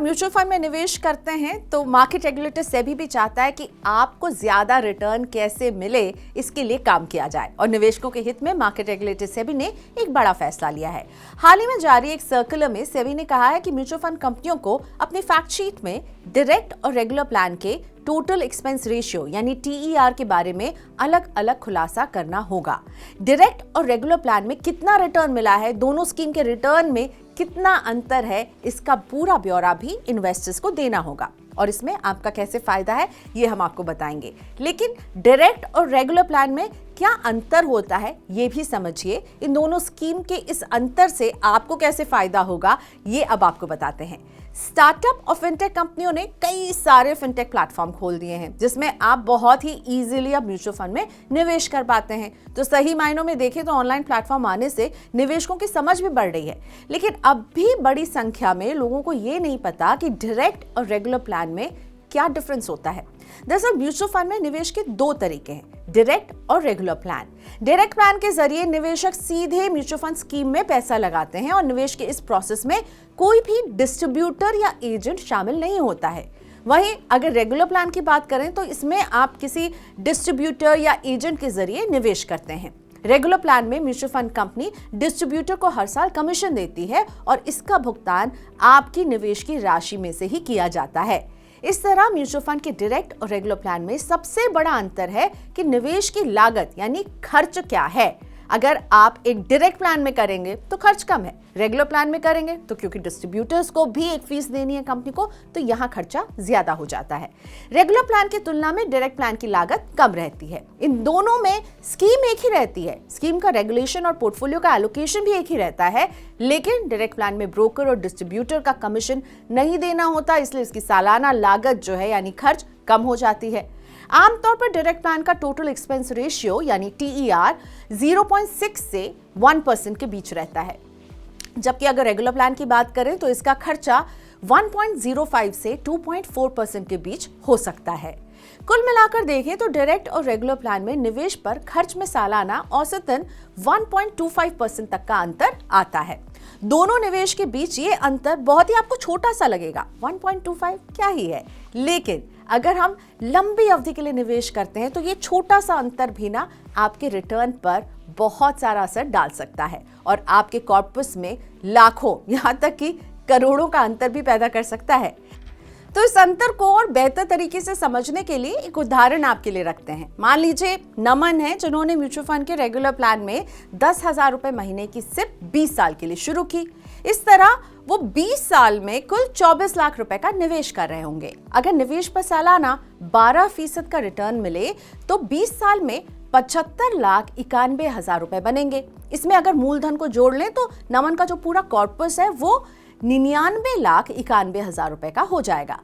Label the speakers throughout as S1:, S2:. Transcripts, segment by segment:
S1: आप mutual fund में निवेश करते हैं तो मार्केट रेगुलेटर सेबी भी चाहता है कि आपको ज्यादा रिटर्न कैसे मिले, इसके लिए काम किया जाए और निवेशकों के हित में मार्केट रेगुलेटर सेबी ने एक बड़ा फैसला लिया है। हाल ही में जारी एक सर्कुलर में सेबी ने कहा है कि म्यूचुअल फंड कंपनियों को अपनी फैक्ट शीट में डायरेक्ट और रेगुलर प्लान के टोटल एक्सपेंस रेशियो यानी TER के बारे में अलग अलग खुलासा करना होगा। डायरेक्ट और रेगुलर प्लान में कितना रिटर्न मिला है, दोनों स्कीम के रिटर्न में कितना अंतर है, इसका पूरा ब्यौरा भी इन्वेस्टर्स को देना होगा और इसमें आपका कैसे फायदा है ये हम आपको बताएंगे। लेकिन डायरेक्ट और रेगुलर प्लान में क्या अंतर होता है ये भी समझिए। इन दोनों स्कीम के इस अंतर से आपको कैसे फायदा होगा ये अब आपको बताते हैं। स्टार्टअप और फिनटेक कंपनियों ने कई सारे फिनटेक प्लेटफॉर्म खोल दिए हैं जिसमें आप बहुत ही इजीली अब म्यूचुअल फंड में निवेश कर पाते हैं। तो सही मायनों में देखें तो ऑनलाइन प्लेटफॉर्म आने से निवेशकों की समझ भी बढ़ रही है, लेकिन अब भी बड़ी संख्या में लोगों को ये नहीं पता कि डायरेक्ट और रेगुलर प्लान में क्या डिफरेंस होता है। दरअसल म्यूचुअल फंड में निवेश के दो तरीके हैं, डायरेक्ट और रेगुलर प्लान। डायरेक्ट प्लान के जरिए निवेशक सीधे म्यूचुअल फंड स्कीम में पैसा लगाते हैं और निवेश के इस प्रोसेस में कोई भी डिस्ट्रीब्यूटर या एजेंट शामिल नहीं होता है। वहीं अगर रेगुलर प्लान की बात करें तो इसमें आप किसी डिस्ट्रीब्यूटर या एजेंट के जरिए निवेश करते हैं। रेगुलर प्लान में म्यूचुअल फंड कंपनी डिस्ट्रीब्यूटर को हर साल कमीशन देती है और इसका भुगतान आपकी निवेश की राशि में से ही किया जाता है। इस तरह म्यूचुअल फंड के डायरेक्ट और रेगुलर प्लान में सबसे बड़ा अंतर है कि निवेश की लागत यानी खर्च क्या है। अगर आप एक डायरेक्ट प्लान में करेंगे तो खर्च कम है, रेगुलर प्लान में करेंगे तो क्योंकि डिस्ट्रीब्यूटर्स को भी एक फीस देनी है कंपनी को तो यहाँ खर्चा ज्यादा हो जाता है। रेगुलर प्लान की तुलना में डायरेक्ट प्लान की लागत कम रहती है। इन दोनों में स्कीम एक ही रहती है, स्कीम का रेगुलेशन और पोर्टफोलियो का एलोकेशन भी एक ही रहता है, लेकिन डायरेक्ट प्लान में ब्रोकर और डिस्ट्रीब्यूटर का कमीशन नहीं देना होता, इसलिए इसकी सालाना लागत जो है यानी खर्च कम हो जाती है। आमतौर पर डायरेक्ट प्लान का टोटल एक्सपेंस रेशियो यानी TER 0.6 से 1% के बीच रहता है, जबकि अगर रेगुलर प्लान की बात करें तो इसका खर्चा 1.05 से 2.4% के बीच हो सकता है। कुल मिलाकर देखें तो डायरेक्ट और रेगुलर प्लान में निवेश पर खर्च में सालाना औसतन 1.25% तक का अंतर आता है। दोनों निवेश के बीच ये अंतर बहुत ही आपको छोटा सा लगेगा, 1.25 क्या ही है, लेकिन अगर हम लंबी अवधि के लिए निवेश करते हैं तो ये छोटा सा अंतर भी ना आपके रिटर्न पर बहुत सारा असर डाल सकता है और आपके कॉर्पस में लाखों यहाँ तक कि करोड़ों का अंतर भी पैदा कर सकता है। तो इस अंतर को और बेहतर तरीके से समझने के लिए एक उदाहरण आपके लिए रखते हैं। मान लीजिए नमन है जिन्होंने म्यूचुअल फंड के रेगुलर प्लान में 10,000 रुपए महीने की सिप 20 साल के लिए शुरू की। इस तरह वो 20 साल में कुल 24 लाख रुपए का निवेश कर रहे होंगे। अगर निवेश पर सालाना 12% का रिटर्न मिले तो 20 साल में 75,91,000 रुपए बनेंगे। इसमें अगर मूलधन को जोड़ लें तो नमन का जो पूरा कॉर्पस है वो 99,91,000 रुपए का हो जाएगा।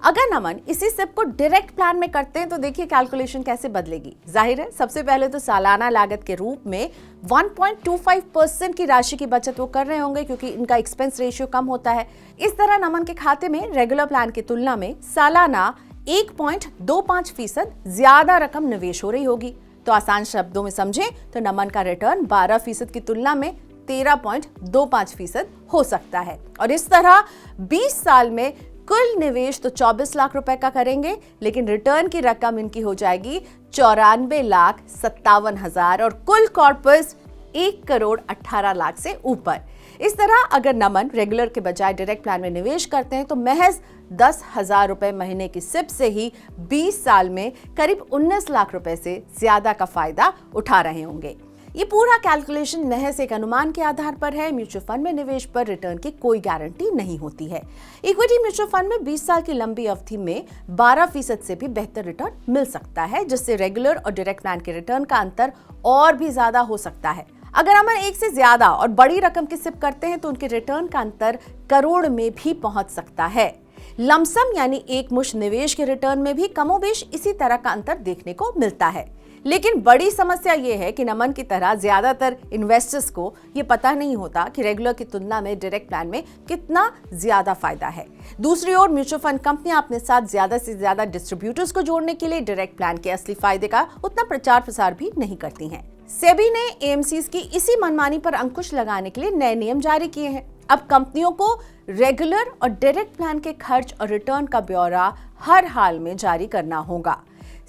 S1: अगर नमन इसी सिप को डायरेक्ट प्लान में करते हैं तो देखिए कैलकुलेशन कैसे बदलेगी। जाहिर है सबसे पहले तो सालाना लागत के रूप में 1.25% की राशि की बचत वो कर रहे होंगे क्योंकि इनका एक्सपेंस रेशियो कम होता है। इस तरह नमन के खाते में रेगुलर प्लान की तुलना में सालाना 1.25% ज्यादा रकम निवेश हो रही होगी। तो आसान शब्दों में समझें तो नमन का रिटर्न 12% की तुलना में 13.25% हो सकता है और इस तरह 20 साल में कुल निवेश तो 24 लाख रुपए का करेंगे, लेकिन रिटर्न की रकम इनकी हो जाएगी 94,57,000 और कुल कॉर्पस 1,18,00,000 से ऊपर। इस तरह अगर नमन रेगुलर के बजाय डायरेक्ट प्लान में निवेश करते हैं तो महज 10,000 रुपए महीने की सिप से ही 20 साल में करीब 19 लाख रुपए से ज्यादा का फायदा उठा रहे होंगे। ये पूरा कैलकुलेशन महज एक अनुमान के आधार पर है। म्यूचुअल फंड में निवेश पर रिटर्न की कोई गारंटी नहीं होती है। इक्विटी म्यूचुअल फंड में 20 साल की लंबी अवधि में 12% से भी बेहतर रिटर्न मिल सकता है, जिससे रेगुलर और डायरेक्ट प्लान के रिटर्न का अंतर और भी ज्यादा हो सकता है। अगर हम एक से ज्यादा और बड़ी रकम की सिप करते हैं तो उनके रिटर्न का अंतर करोड़ में भी पहुंच सकता है। लमसम यानी एक मुश्त निवेश के रिटर्न में भी कमोबेश इसी तरह का अंतर देखने को मिलता है। लेकिन बड़ी समस्या ये है कि नमन की तरह ज्यादातर इन्वेस्टर्स को ये पता नहीं होता कि रेगुलर की तुलना में डायरेक्ट प्लान में कितना ज्यादा फायदा है। दूसरी ओर म्यूचुअल फंड कंपनियां अपने साथ ज्यादा से ज्यादा डिस्ट्रीब्यूटर्स को जोड़ने के लिए डायरेक्ट प्लान के असली फायदे का उतना प्रचार प्रसार भी नहीं करती हैं। सेबी ने AMCs की इसी मनमानी पर अंकुश लगाने के लिए नए नियम जारी किए हैं। अब कंपनियों को रेगुलर और डायरेक्ट प्लान के खर्च और रिटर्न का ब्यौरा हर हाल में जारी करना होगा।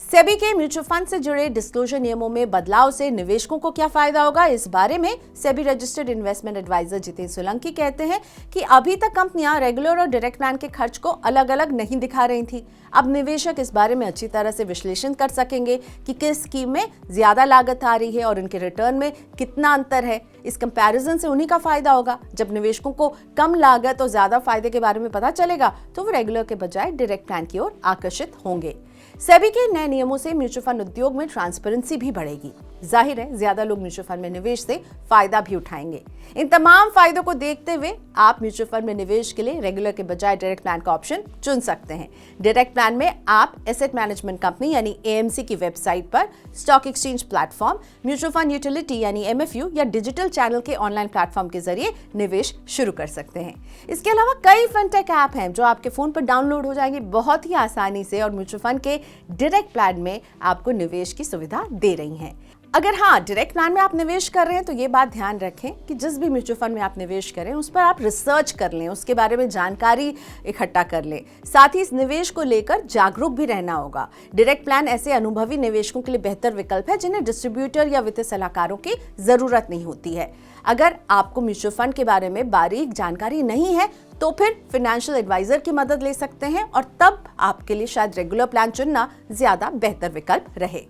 S1: सेबी के म्यूचुअल फंड से जुड़े डिस्क्लोजर नियमों में बदलाव से निवेशकों को क्या फायदा होगा, इस बारे में SEBI registered investment adviser Jitendra Solanki कहते हैं कि अभी तक कंपनियां रेगुलर और डायरेक्ट प्लान के खर्च को अलग अलग नहीं दिखा रही थी। अब निवेशक इस बारे में अच्छी तरह से विश्लेषण कर सकेंगे कि किस स्कीम में ज्यादा लागत आ रही है और उनके रिटर्न में कितना अंतर है। इस कंपैरिजन से उन्हीं का फायदा होगा। जब निवेशकों को कम लागत और ज्यादा फायदे के बारे में पता चलेगा तो वो रेगुलर के बजाय डायरेक्ट प्लान की ओर आकर्षित होंगे। सेबी के नए नियमों से म्यूचुअल फंड उद्योग में ट्रांसपेरेंसी भी बढ़ेगी। जाहिर है ज्यादा लोग म्यूचुअल फंड में निवेश से फायदा भी उठाएंगे। इन तमाम फायदों को देखते हुए आप म्यूचुअल फंड में निवेश के लिए रेगुलर के बजाय डायरेक्ट प्लान का ऑप्शन चुन सकते हैं। डायरेक्ट प्लान में आप एसेट मैनेजमेंट कंपनी यानी एएमसी की वेबसाइट पर, stock exchange platform, mutual fund utility यानी एमएफयू या डिजिटल चैनल के ऑनलाइन प्लेटफॉर्म के जरिए निवेश शुरू कर सकते हैं। इसके अलावा कई फिनटेक ऐप हैं जो आपके फोन पर डाउनलोड हो जाएंगे बहुत ही आसानी से और म्यूचुअल फंड के डायरेक्ट प्लान में आपको निवेश की सुविधा दे रही हैं। अगर डायरेक्ट प्लान में आप निवेश कर रहे हैं तो ये बात ध्यान रखें कि जिस भी म्यूचुअल फंड में आप निवेश करें उस पर आप रिसर्च कर लें, उसके बारे में जानकारी इकट्ठा कर लें। साथ ही इस निवेश को लेकर जागरूक भी रहना होगा। डायरेक्ट प्लान ऐसे अनुभवी निवेशकों के लिए बेहतर विकल्प है जिन्हें डिस्ट्रीब्यूटर या वित्तीय सलाहकारों की जरूरत नहीं होती है। अगर आपको म्यूचुअल फंड के बारे में बारीक जानकारी नहीं है तो फिर फाइनेंशियल एडवाइजर की मदद ले सकते हैं और तब आपके लिए शायद रेगुलर प्लान चुनना ज्यादा बेहतर विकल्प रहे।